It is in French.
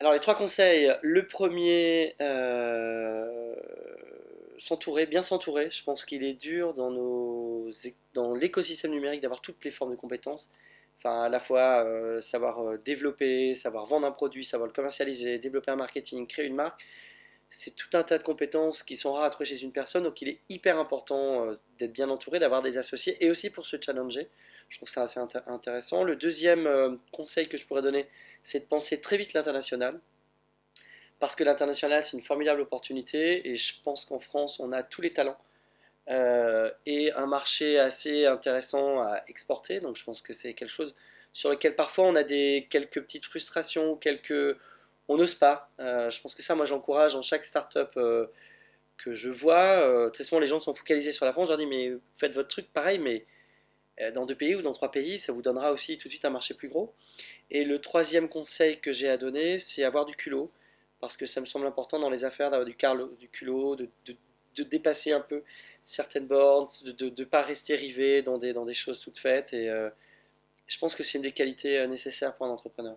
Alors les trois conseils, le premier, s'entourer, bien s'entourer. Je pense qu'il est dur dans l'écosystème numérique d'avoir toutes les formes de compétences. Enfin, à la fois savoir développer, savoir vendre un produit, savoir le commercialiser, développer un marketing, créer une marque. C'est tout un tas de compétences qui sont rares à trouver chez une personne, donc il est hyper important d'être bien entouré, d'avoir des associés et aussi pour se challenger. Je trouve ça assez intéressant. Le deuxième conseil que je pourrais donner, c'est de penser très vite l'international parce que l'international, c'est une formidable opportunité et je pense qu'en France, on a tous les talents et un marché assez intéressant à exporter. Donc je pense que c'est quelque chose sur lequel parfois on a quelques petites frustrations, on n'ose pas. Je pense que ça, moi, j'encourage dans chaque startup que je vois. Très souvent, les gens sont focalisés sur la France. Je leur dis, mais faites votre truc pareil, mais dans deux pays ou dans trois pays, ça vous donnera aussi tout de suite un marché plus gros. Et le troisième conseil que j'ai à donner, c'est avoir du culot, parce que ça me semble important dans les affaires d'avoir du culot, de dépasser un peu certaines bornes, de ne pas rester rivé dans des choses toutes faites. Et je pense que c'est une des qualités nécessaires pour un entrepreneur.